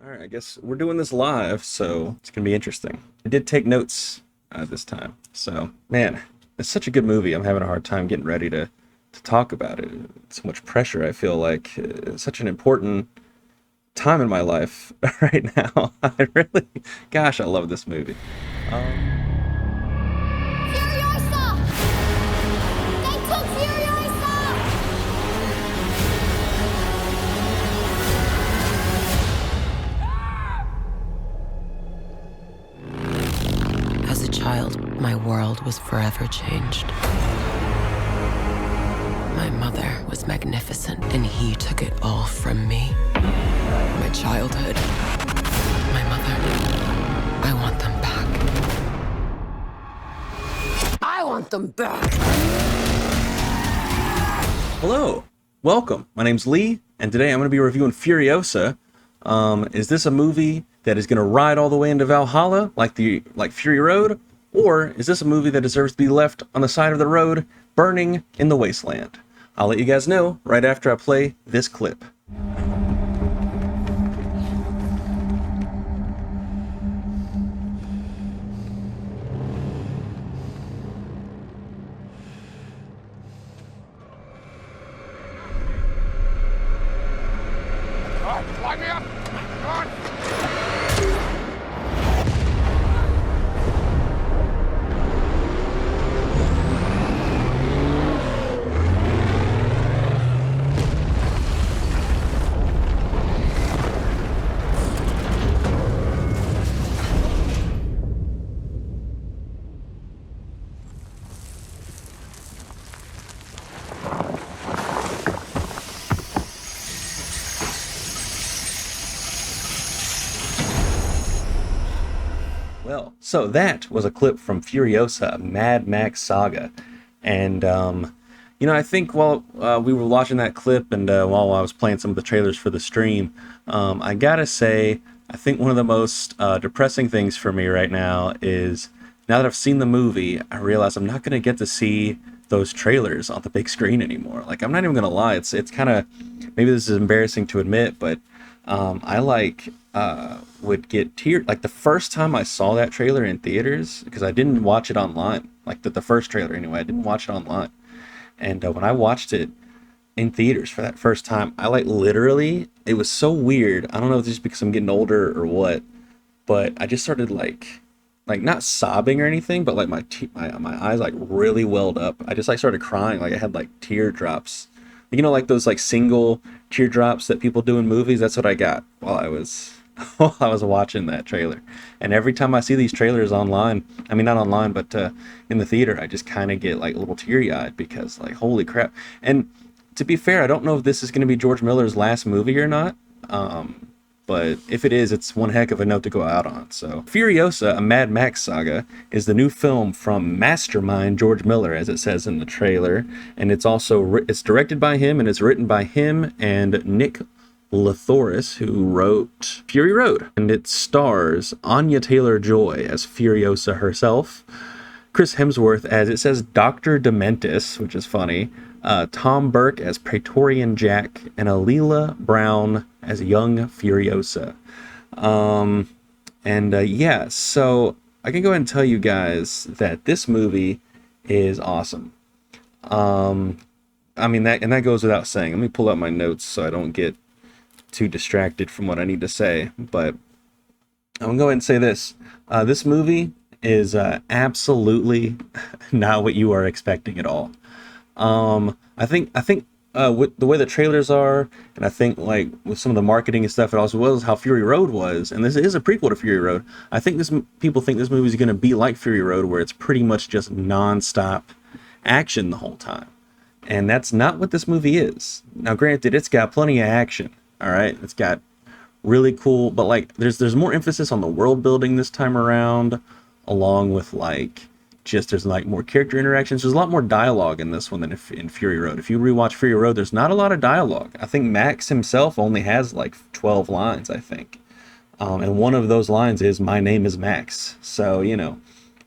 All right, I guess we're doing this live, so it's gonna be interesting. I did take notes this time, so man, it's such a good movie. I'm having a hard time getting ready to talk about it. So much pressure. I feel like it's such an important time in my life right now. I really, gosh, I love this movie. Um, Furiosa! They took Furiosa! As a child, my world was forever changed. My mother was magnificent, and he took it all from me. My childhood, my mother. I want them back. I want them back. Hello, welcome. My name's Lee, and today I'm going to be reviewing Furiosa. Is this a movie that is going to ride all the way into Valhalla like Fury Road, or is this a movie that deserves to be left on the side of the road, burning in the wasteland? I'll let you guys know right after I play this clip. Line me up! Come on! Well, so that was a clip from Furiosa, a Mad Max Saga. And, I think while we were watching that clip and while I was playing some of the trailers for the stream, I gotta say, I think one of the most depressing things for me right now is now that I've seen the movie, I realize I'm not gonna get to see those trailers on the big screen anymore. Like, I'm not even gonna lie, it's kind of, maybe this is embarrassing to admit, but would get teared like the first time I saw that trailer in theaters, because I didn't watch it online, like the first trailer anyway. I didn't watch it online, and when I watched it in theaters for that first time, I like literally, it was so weird. I don't know if it's just because I'm getting older or what, but I just started like not sobbing or anything, but like my eyes like really welled up. I just like started crying, like I had like teardrops, like those like single teardrops that people do in movies. That's what I got while I was while I was watching that trailer. And every time I see these trailers online, I mean not online, but in the theater, I just kind of get like a little teary-eyed because like holy crap. And to be fair, I don't know if this is going to be George Miller's last movie or not. But if it is, it's one heck of a note to go out on. So, Furiosa, a Mad Max Saga, is the new film from Mastermind George Miller, as it says in the trailer, and it's also it's directed by him and it's written by him and Nick Lathoris, who wrote Fury Road, and it stars Anya Taylor-Joy as Furiosa herself, Chris Hemsworth as, it says, Dr. Dementis, which is funny, Tom Burke as Praetorian Jack, and Alila Brown as young Furiosa. Yeah, so I can go ahead and tell you guys that this movie is awesome. That goes without saying. Let me pull out my notes so I don't get too distracted from what I need to say, but I'm going to go ahead and say this. This movie is absolutely not what you are expecting at all. I think with the way the trailers are, and I think like with some of the marketing and stuff, it also was how Fury Road was, and this is a prequel to Fury Road. I think people think this movie is going to be like Fury Road, where it's pretty much just non-stop action the whole time, and that's not what this movie is. Now, granted, it's got plenty of action. All right, it's got really cool, but like there's more emphasis on the world building this time around, along with like there's like more character interactions. There's a lot more dialogue in this one than in Fury Road. If you rewatch Fury Road, there's not a lot of dialogue. I think Max himself only has like 12 lines, I think. And one of those lines is, "My name is Max." So,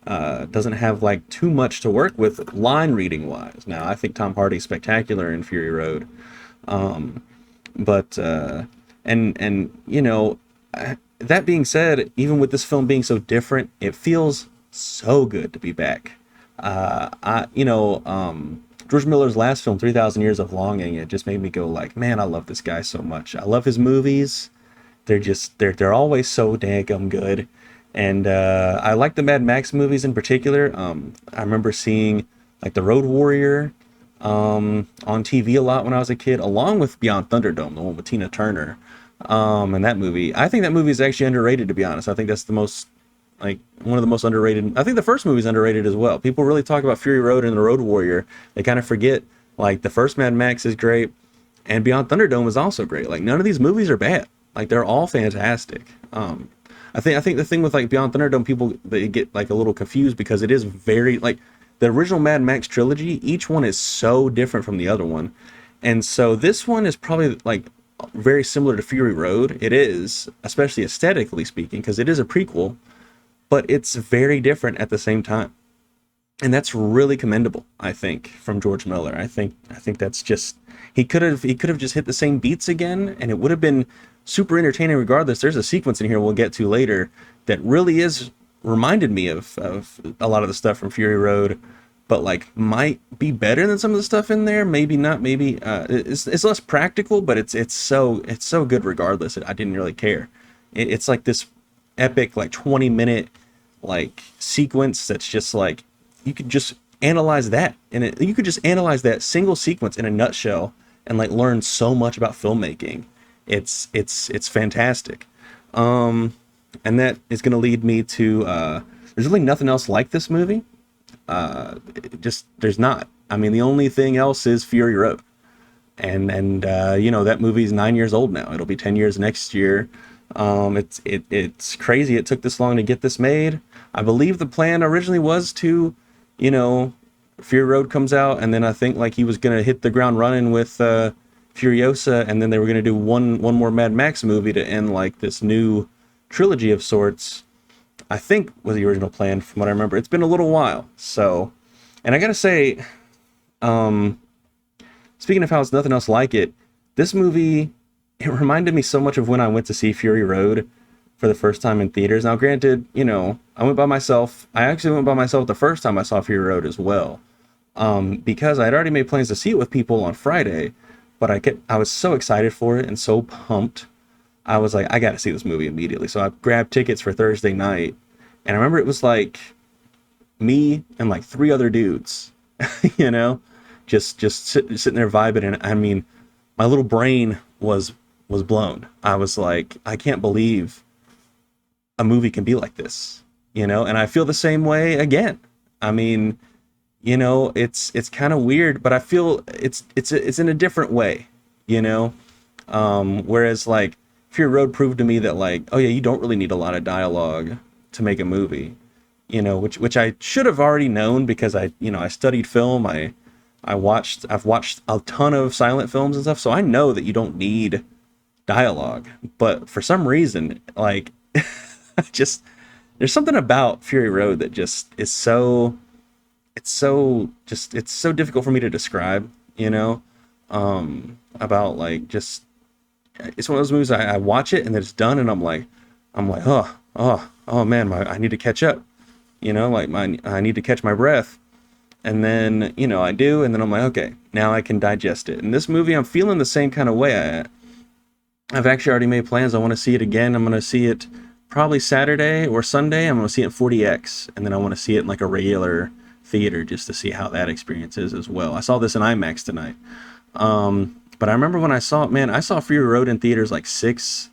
doesn't have like too much to work with line reading wise. Now, I think Tom Hardy's spectacular in Fury Road. And that being said, even with this film being so different, it feels so good to be back. George Miller's last film, 3,000 Years of Longing, it just made me go like, man, I love this guy so much. I love his movies. They're always so daggum good. And I like the Mad Max movies in particular. I remember seeing like The Road Warrior on TV a lot when I was a kid, along with Beyond Thunderdome, the one with Tina Turner. And that movie, I think that movie is actually underrated, to be honest. I think that's the most, like, one of the most underrated. I think the first movie is underrated as well. People really talk about Fury Road and The Road Warrior. They kind of forget, like, the first Mad Max is great, and Beyond Thunderdome is also great. Like, none of these movies are bad. Like, they're all fantastic. I think the thing with like Beyond Thunderdome, people, they get like a little confused because it is very like the original Mad Max trilogy. Each one is so different from the other one, and so this one is probably like very similar to Fury Road. It is, especially aesthetically speaking, because it is a prequel, but it's very different at the same time, and that's really commendable. I think from George Miller. I think that's just he could have just hit the same beats again, and it would have been super entertaining regardless. There's a sequence in here we'll get to later that really is reminded me of a lot of the stuff from Fury Road, but like might be better than some of the stuff in there. Maybe not. Maybe it's less practical, but it's so good regardless. I didn't really care. It's like this epic like 20-minute like sequence that's just like you could just analyze that, and you could just analyze that single sequence in a nutshell and like learn so much about filmmaking. It's fantastic. And that is going to lead me to there's really nothing else like this movie. Just there's not. I mean, the only thing else is Fury Road, and that movie's 9 years old now. It'll be 10 years next year. It's crazy it took this long to get this made. I believe the plan originally was to, Fury Road comes out, and then I think like he was gonna hit the ground running with Furiosa, and then they were gonna do one more Mad Max movie to end like this new trilogy of sorts. I think was the original plan from what I remember. It's been a little while, so, and I gotta say, speaking of how it's nothing else like it, this movie, it reminded me so much of when I went to see Fury Road for the first time in theaters. Now, granted, I went by myself. I actually went by myself the first time I saw Fury Road as well, because I had already made plans to see it with people on Friday, but I was so excited for it and so pumped. I was like, I got to see this movie immediately. So I grabbed tickets for Thursday night, and I remember it was like me and like three other dudes, just sitting there vibing. And I mean, my little brain was blown. I was like, I can't believe a movie can be like this, and I feel the same way again. I mean, it's kind of weird, but I feel it's in a different way, whereas like Fury Road proved to me that like, oh yeah, you don't really need a lot of dialogue to make a movie, which I should have already known because I studied film. I've watched a ton of silent films and stuff, so I know that you don't need dialogue. But for some reason, like, there's something about Fury Road that just is so difficult for me to describe, about like just, it's one of those movies I watch it and then it's done and I'm like, oh man, I need to catch up, I need to catch my breath. And then, I do, and then I'm like, okay, now I can digest it. And this movie, I'm feeling the same kind of way. I've actually already made plans. I want to see it again. I'm going to see it probably Saturday or Sunday. I'm going to see it in 40X, and then I want to see it in like a regular theater just to see how that experience is as well. I saw this in IMAX tonight. But I remember when I saw it, man, I saw Fury Road in theaters like six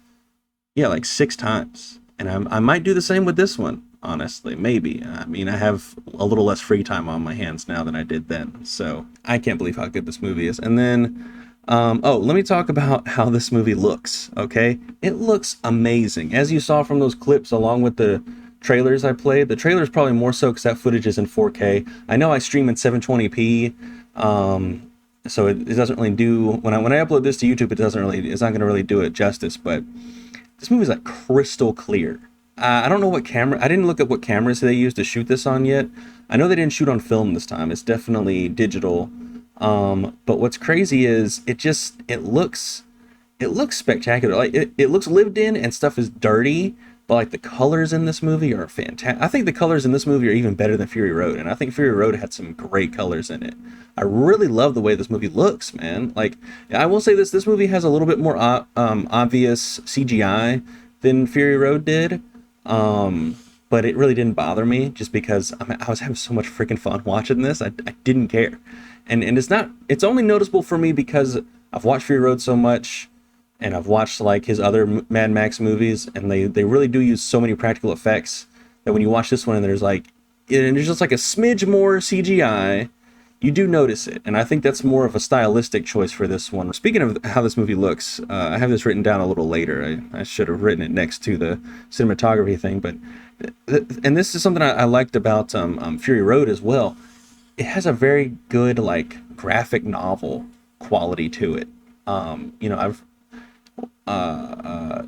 times. And I might do the same with this one. Honestly, maybe. I mean, I have a little less free time on my hands now than I did then. So I can't believe how good this movie is. And then, let me talk about how this movie looks, okay? It looks amazing. As you saw from those clips along with the trailers I played, the trailers probably more so because that footage is in 4K. I know I stream in 720p, so it doesn't really do, when I upload this to YouTube, it's not going to really do it justice, but this movie is like crystal clear. I don't know what camera, I didn't look at what cameras they used to shoot this on yet. I know they didn't shoot on film this time. It's definitely digital. But what's crazy is it looks it looks spectacular. Like it looks lived in, and stuff is dirty, but like the colors in this movie are fantastic. I think the colors in this movie are even better than Fury Road, and I think Fury Road had some great colors in it. I really love the way this movie looks, man. Like, I will say this movie has a little bit more obvious CGI than Fury Road did. But it really didn't bother me, just because I was having so much freaking fun watching this. I didn't care. And it's only noticeable for me because I've watched Fury Road so much, and I've watched like his other Mad Max movies, and they really do use so many practical effects that when you watch this one and there's just like a smidge more CGI, you do notice it. And I think that's more of a stylistic choice for this one. Speaking of how this movie looks, I have this written down a little later. I should have written it next to the cinematography thing, but and this is something I liked about Fury Road as well. It has a very good like graphic novel quality to it. I've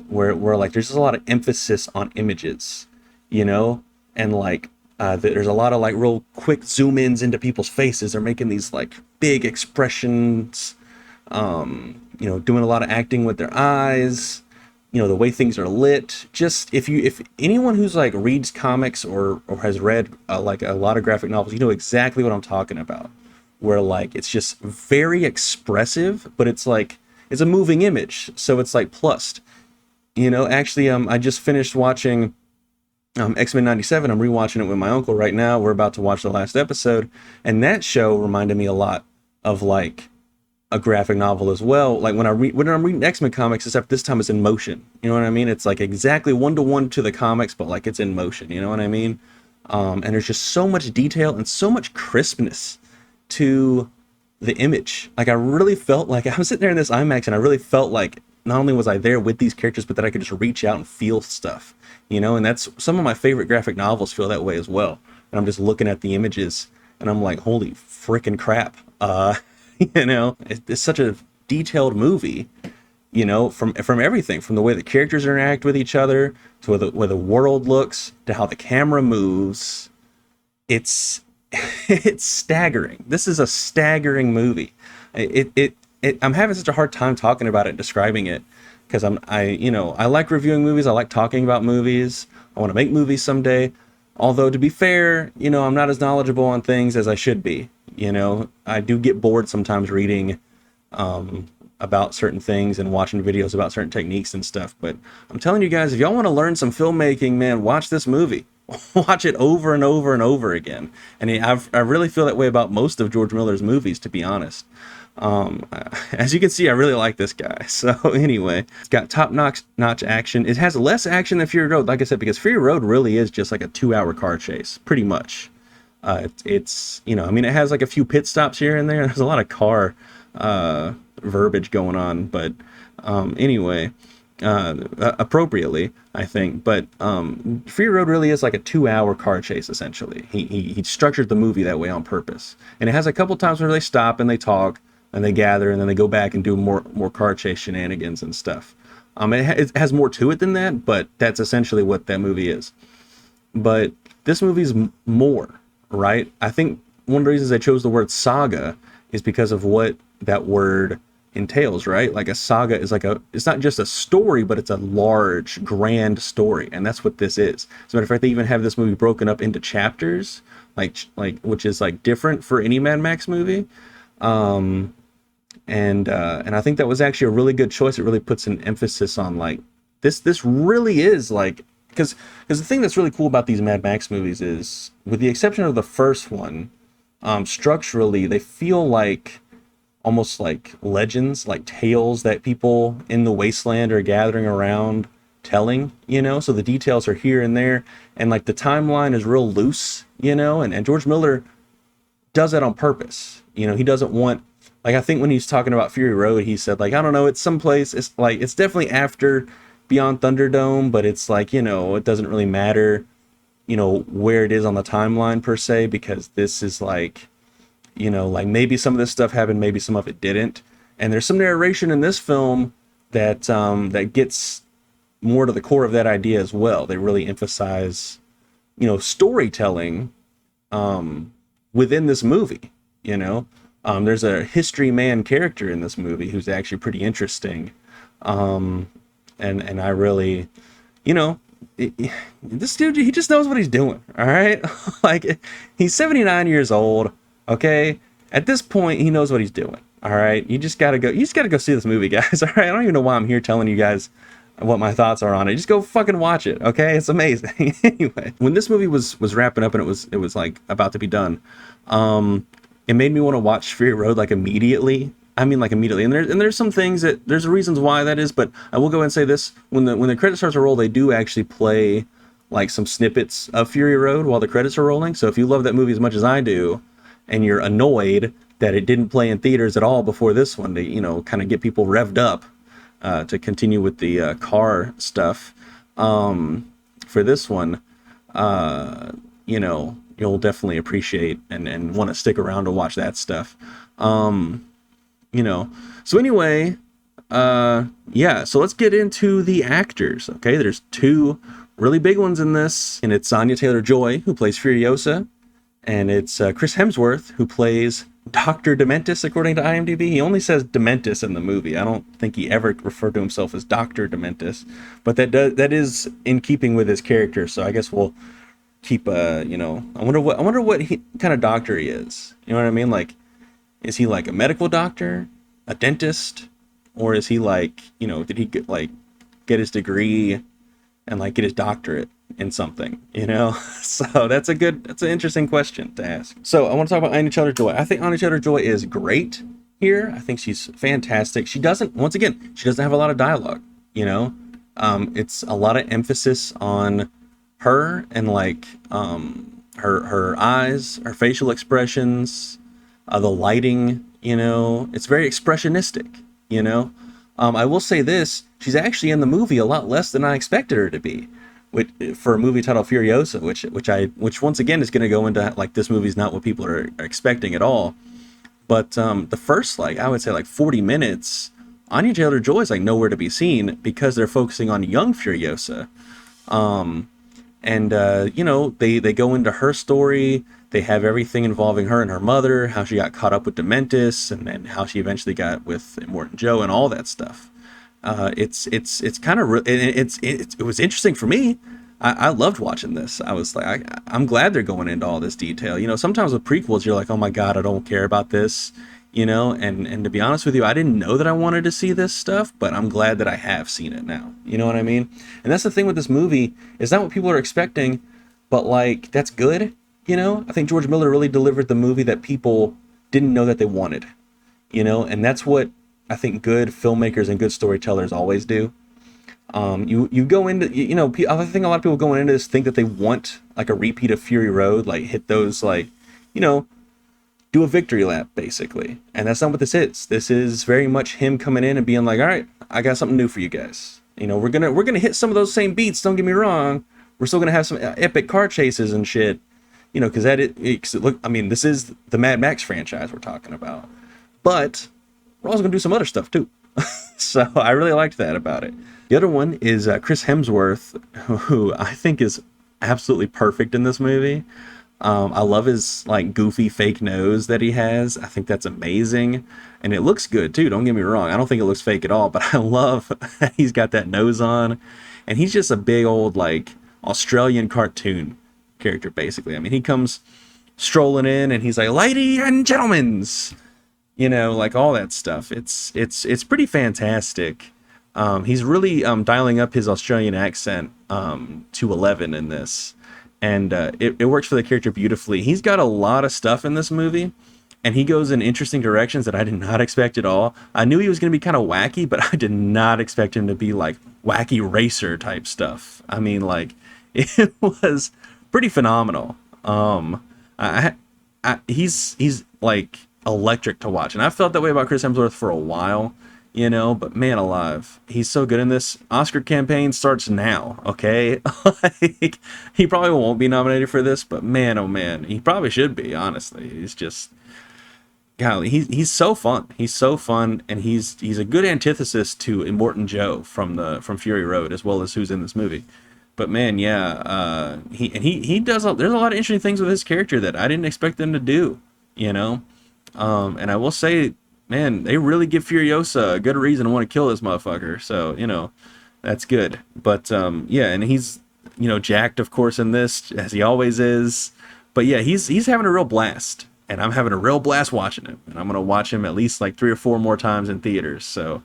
where like there's just a lot of emphasis on images, and like there's a lot of like real quick zoom ins into people's faces. They're making these like big expressions, doing a lot of acting with their eyes, the way things are lit. Just if anyone who's like reads comics or has read like a lot of graphic novels, you know exactly what I'm talking about. Where like it's just very expressive, but it's like it's a moving image, so it's like plussed. Actually, I just finished watching X-Men '97. I'm rewatching it with my uncle right now. We're about to watch the last episode, and that show reminded me a lot of like a graphic novel as well. Like when I'm reading X-Men comics, except this time it's in motion. You know what I mean? It's like exactly 1-to-1 to the comics, but like it's in motion. You know what I mean? And there's just so much detail and so much crispness to the image. Like I really felt like I was sitting there in this IMAX, and I really felt like not only was I there with these characters, but that I could just reach out and feel stuff. And that's some of my favorite graphic novels feel that way as well. And I'm just looking at the images, and I'm like, holy freaking crap. It's such a detailed movie, from everything, from the way the characters interact with each other, to where the world looks, to how the camera moves. It's staggering. This is a staggering movie. I'm having such a hard time talking about it, describing it, because I like reviewing movies. I like talking about movies. I want to make movies someday. Although, to be fair, I'm not as knowledgeable on things as I should be. I do get bored sometimes reading about certain things and watching videos about certain techniques and stuff. But I'm telling you guys, if y'all want to learn some filmmaking, man, watch this movie. Watch it over and over and over again. And I really feel that way about most of George Miller's movies, to be honest. As you can see, I really like this guy. So anyway, it's got top-notch action. It has less action than Fury Road, like I said, because Fury Road really is just like a 2-hour car chase, pretty much. It's it has like a few pit stops here and there. There's a lot of car verbiage going on, but anyway, appropriately, I think. But Fury Road really is like a 2-hour car chase, essentially. He structured the movie that way on purpose. And it has a couple times where they stop and they talk and they gather, and then they go back and do more car chase shenanigans and stuff. It has more to it than that, but that's essentially what that movie is. But this movie's more, right? I think one of the reasons I chose the word saga is because of what that word entails, right? Like a saga is it's not just a story, but it's a large, grand story. And that's what this is. As a matter of fact, they even have this movie broken up into chapters, like which is like different for any Mad Max movie. And I think that was actually a really good choice. It really puts an emphasis on like, this really is like, because the thing that's really cool about these Mad Max movies is, with the exception of the first one, structurally, they feel like almost like legends, like tales that people in the wasteland are gathering around telling, so the details are here and there, and like the timeline is real loose, and George Miller does that on purpose. He doesn't want, like, I think when he's talking about Fury Road, he said, like, I don't know, it's someplace, it's like, it's definitely after Beyond Thunderdome, but it's like, it doesn't really matter, where it is on the timeline per se, because this is like, like maybe some of this stuff happened, maybe some of it didn't. And there's some narration in this film that that gets more to the core of that idea as well. They really emphasize, storytelling within this movie. There's a history man character in this movie who's actually pretty interesting. And I really, you know, this dude, he just knows what he's doing. All right, like he's 79 years old. Okay, at this point, he knows what he's doing. All right, you just gotta go. You just gotta go see this movie, guys. All right, I don't even know why I'm here telling you guys what my thoughts are on it. Just go fucking watch it. Okay, it's amazing. Anyway, when this movie was wrapping up and it was like about to be done, it made me want to watch Fury Road like immediately. I mean, like immediately. And there's some things that there's reasons why that is, but I will go and say this: when the credits start to roll, they do actually play like some snippets of Fury Road while the credits are rolling. So if you love that movie as much as I do, and you're annoyed that it didn't play in theaters at all before this one to kind of get people revved up to continue with the car stuff, for this one, you'll definitely appreciate and want to stick around to watch that stuff. So anyway, yeah, so let's get into the actors. Okay, there's two really big ones in this, and it's Anya Taylor-Joy, who plays Furiosa, and it's Chris Hemsworth, who plays Dr. Dementis, according to IMDb. He only says Dementis in the movie. I don't think he ever referred to himself as Dr. Dementis, but that is in keeping with his character. So I guess we'll keep I wonder what kind of doctor he is. You know what I mean? Like, is he like a medical doctor, a dentist, or is he like, did he get his degree and like get his doctorate in something, So that's an interesting question to ask. So I want to talk about Anya Taylor-Joy. I think Anya Taylor-Joy is great here. I think she's fantastic. She doesn't have a lot of dialogue, it's a lot of emphasis on her and like her eyes, her facial expressions, the lighting, it's very expressionistic, I will say this: she's actually in the movie a lot less than I expected her to be, for a movie titled Furiosa, which once again is going to go into like this movie's not what people are expecting at all. But the first, like, I would say like 40 minutes, Anya Taylor-Joy is like nowhere to be seen because they're focusing on young Furiosa. They go into her story. They have everything involving her and her mother, how she got caught up with Dementis, and then how she eventually got with Immortan Joe and all that stuff. It's kind of it was interesting for me. I loved watching this. I was like, I'm glad they're going into all this detail. Sometimes with prequels, you're like, oh my god, I don't care about this. And to be honest with you, I didn't know that I wanted to see this stuff, but I'm glad that I have seen it now. You know what I mean? And that's the thing with this movie, is not what people are expecting, but like, that's good. I think George Miller really delivered the movie that people didn't know that they wanted, and that's what I think good filmmakers and good storytellers always do. You go into, I think a lot of people going into this think that they want like a repeat of Fury Road, like hit those, like, do a victory lap basically. And that's not what this is. This is very much him coming in and being like, all right, I got something new for you guys. We're going to hit some of those same beats. Don't get me wrong. We're still going to have some epic car chases and shit, cause this is the Mad Max franchise we're talking about, but we're also going to do some other stuff too. So I really liked that about it. The other one is Chris Hemsworth, who I think is absolutely perfect in this movie. I love his like goofy fake nose that he has. I think that's amazing. And it looks good too. Don't get me wrong. I don't think it looks fake at all, but I love he's got that nose on, and he's just a big old like Australian cartoon character basically. I mean, he comes strolling in and he's like, ladies and gentlemen's, like all that stuff. It's pretty fantastic. He's really dialing up his Australian accent to 11 in this. And it works for the character beautifully. He's got a lot of stuff in this movie, and he goes in interesting directions that I did not expect at all. I knew he was going to be kind of wacky, but I did not expect him to be like wacky racer type stuff. I mean, like, it was pretty phenomenal. He's like electric to watch, and I've felt that way about Chris Hemsworth for a while. But man alive, he's so good in this. Oscar campaign starts now, okay? Like, he probably won't be nominated for this, but man, oh man, he probably should be, honestly. He's just, golly, he's so fun. He's so fun, and he's a good antithesis to Immortan Joe from Fury Road, as well as who's in this movie. But man, yeah, he does, there's a lot of interesting things with his character that I didn't expect them to do, And I will say, man, they really give Furiosa a good reason to want to kill this motherfucker. So, that's good. But yeah, and he's, jacked, of course, in this, as he always is. But yeah, he's having a real blast. And I'm having a real blast watching him. And I'm going to watch him at least like 3 or 4 more times in theaters. So,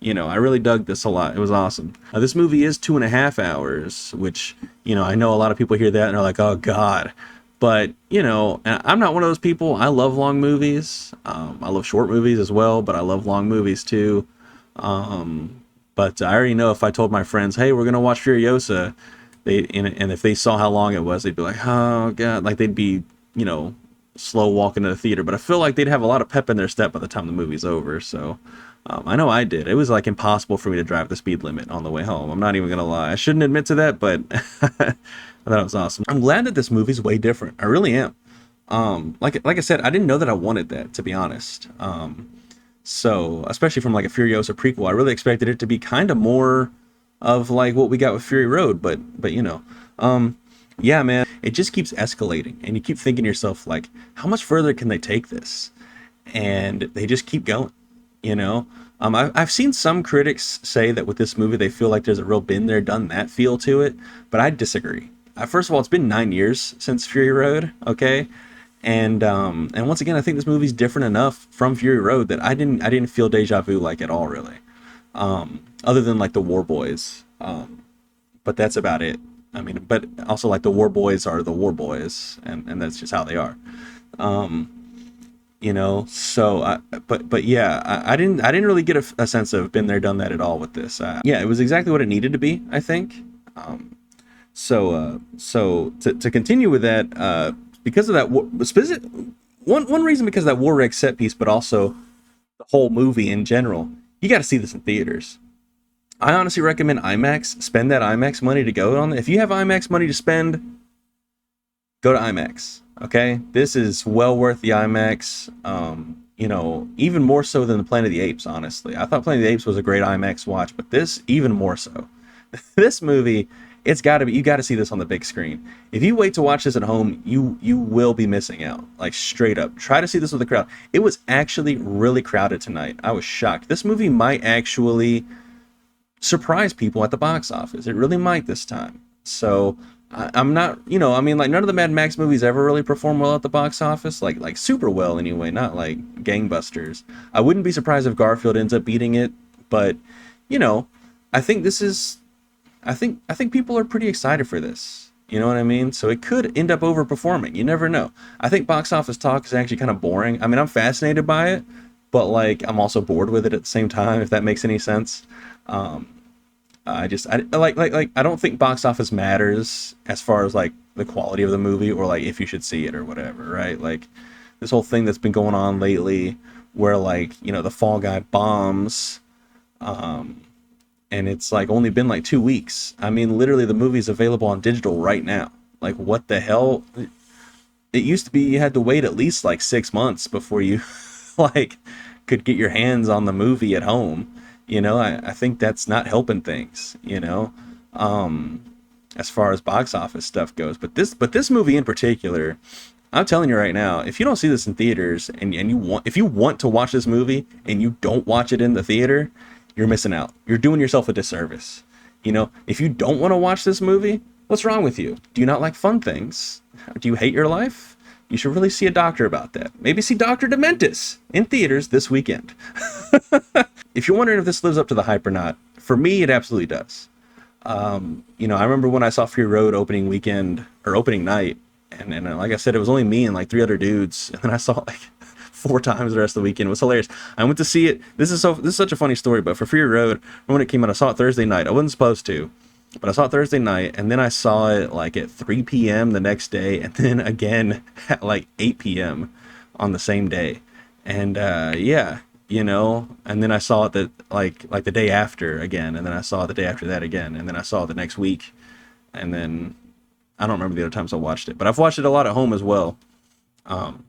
I really dug this a lot. It was awesome. This movie is 2.5 hours, which, I know a lot of people hear that and are like, oh, God. But, I'm not one of those people. I love long movies. I love short movies as well, but I love long movies too. But I already know if I told my friends, hey, we're going to watch Furiosa, and if they saw how long it was, they'd be like, oh, God. Like, they'd be, slow walking to the theater. But I feel like they'd have a lot of pep in their step by the time the movie's over. So I know I did. It was like impossible for me to drive the speed limit on the way home. I'm not even going to lie. I shouldn't admit to that, but I thought it was awesome. I'm glad that this movie's way different. I really am. Like I said, I didn't know that I wanted that, to be honest. So especially from like a Furiosa prequel, I really expected it to be kind of more of like what we got with Fury Road, but yeah, man, it just keeps escalating, and you keep thinking to yourself, like, how much further can they take this? And they just keep going, I've seen some critics say that with this movie, they feel like there's a real been there, done that feel to it, but I disagree. First of all, it's been 9 years since Fury Road, okay? And once again, I think this movie's different enough from Fury Road that I didn't feel deja vu like at all, really. Other than like the War Boys, but that's about it. I mean, but also like the War Boys are the War Boys, and that's just how they are. So but yeah, I didn't really get a sense of been there, done that at all with this. Yeah, it was exactly what it needed to be, I think. So to continue with that, because of that, one reason, because of that War Rig set piece, but also the whole movie in general, you got to see this in theaters. I honestly recommend IMAX. Spend that IMAX money to go on. If you have IMAX money to spend, go to IMAX. Okay, this is well worth the IMAX. Even more so than the Planet of the Apes. Honestly, I thought Planet of the Apes was a great IMAX watch, but this even more so. This movie, it's got to be. You got to see this on the big screen. If you wait to watch this at home, you will be missing out. Like, straight up. Try to see this with a crowd. It was actually really crowded tonight. I was shocked. This movie might actually surprise people at the box office. It really might this time. So I'm not, like, none of the Mad Max movies ever really perform well at the box office, like super well anyway, not like gangbusters. I wouldn't be surprised if Garfield ends up beating it, but I think this is, I think people are pretty excited for this. You know what I mean? So it could end up overperforming. You never know. I think box office talk is actually kind of boring. I mean, I'm fascinated by it, but like, I'm also bored with it at the same time, if that makes any sense. I don't think box office matters as far as like the quality of the movie or like if you should see it or whatever, right? Like, this whole thing that's been going on lately where like, the Fall Guy bombs, and it's like only been like 2 weeks. I mean, literally the movie's available on digital right now. Like, what the hell? It used to be you had to wait at least like 6 months before you like could get your hands on the movie at home. I think that's not helping things, as far as box office stuff goes. But this movie in particular, I'm telling you right now, if you don't see this in theaters and if you want to watch this movie and you don't watch it in the theater, you're missing out. You're doing yourself a disservice. If you don't want to watch this movie, what's wrong with you? Do you not like fun things? Do you hate your life? You should really see a doctor about that. Maybe see Dr. Dementis in theaters this weekend. If you're wondering if this lives up to the hype or not, for me, it absolutely does. I remember when I saw Fury Road opening weekend or opening night, and like I said, it was only me and like 3 other dudes, and then I saw it like 4 times the rest of the weekend. It was hilarious. I went to see it. This is such a funny story, but for Fury Road, when it came out, I saw it Thursday night. I wasn't supposed to, but I saw it Thursday night, and then I saw it like at 3 p.m. the next day, and then again at like 8 p.m. on the same day. And yeah. And then I saw it like the day after again, and then I saw it the day after that again, and then I saw it the next week, and then I don't remember the other times I watched it, but I've watched it a lot at home as well.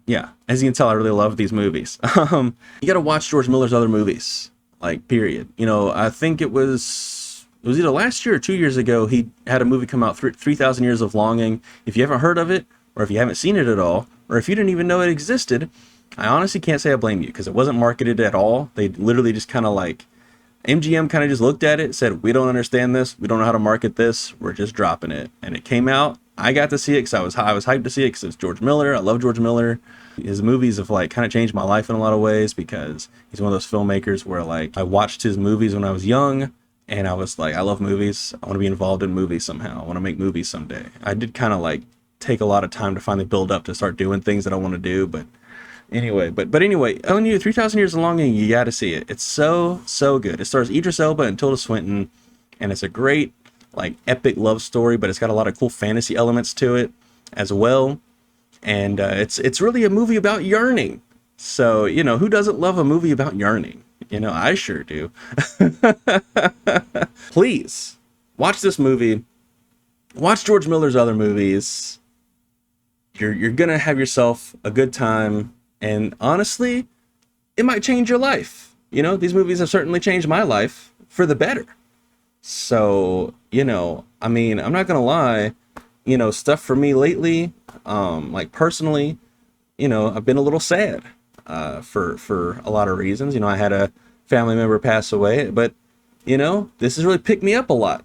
Yeah, as you can tell, I really love these movies. You got to watch George Miller's other movies, like, period. I think it was either last year or 2 years ago, he had a movie come out, 3,000 Years of Longing. If you haven't heard of it, or if you haven't seen it at all, or if you didn't even know it existed, I honestly can't say I blame you because it wasn't marketed at all. They literally just kind of like, MGM kind of just looked at it, said, we don't understand this. We don't know how to market this. We're just dropping it. And it came out. I got to see it because I was hyped to see it because it's George Miller. I love George Miller. His movies have like kind of changed my life in a lot of ways because he's one of those filmmakers where like I watched his movies when I was young and I was like, I love movies. I want to be involved in movies somehow. I want to make movies someday. I did kind of like take a lot of time to finally build up to start doing things that I want to do, but anyway, but anyway, Owen You, 3,000 Years of Longing, you got to see it. It's so good. It stars Idris Elba and Tilda Swinton, and it's a great, like, epic love story, but it's got a lot of cool fantasy elements to it as well. And it's really a movie about yearning. So, you know, who doesn't love a movie about yearning? You know, I sure do. Please, watch this movie. Watch George Miller's other movies. You're gonna have yourself a good time. And honestly, it might change your life. You know, these movies have certainly changed my life for the better. So, you know, I mean, I'm not going to lie, you know, stuff for me lately, like personally, you know, I've been a little sad for a lot of reasons. You know, I had a family member pass away, but, you know, this has really picked me up a lot.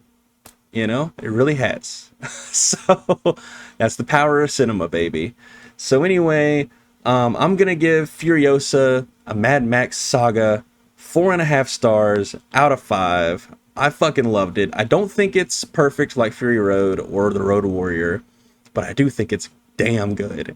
You know, it really has. So that's the power of cinema, baby. So anyway, I'm going to give Furiosa, a Mad Max saga, 4.5 stars out of 5. I fucking loved it. I don't think it's perfect like Fury Road or The Road Warrior, but I do think it's damn good.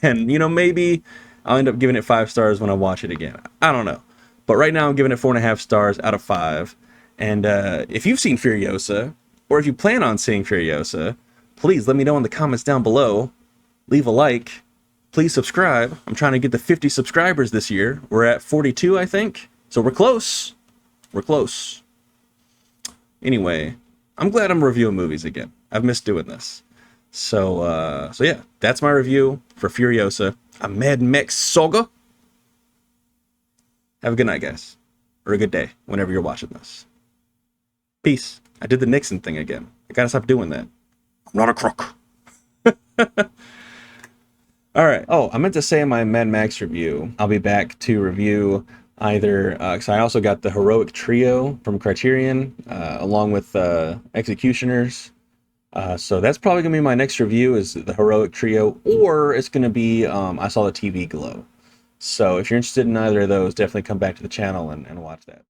And, you know, maybe I'll end up giving it 5 stars when I watch it again. I don't know. But right now I'm giving it 4.5 stars out of 5. And if you've seen Furiosa, or if you plan on seeing Furiosa, please let me know in the comments down below. Leave a like. Please subscribe. I'm trying to get to 50 subscribers this year. We're at 42, I think. So we're close. We're close. Anyway, I'm glad I'm reviewing movies again. I've missed doing this. So yeah, that's my review for Furiosa, a Mad Max saga. Have a good night, guys. Or a good day, whenever you're watching this. Peace. I did the Nixon thing again. I gotta stop doing that. I'm not a crook. All right. Oh, I meant to say in my Mad Max review, I'll be back to review either, because I also got the Heroic Trio from Criterion, along with Executioners. So that's probably going to be my next review, is the Heroic Trio, or it's going to be I Saw the TV Glow. So if you're interested in either of those, definitely come back to the channel and watch that.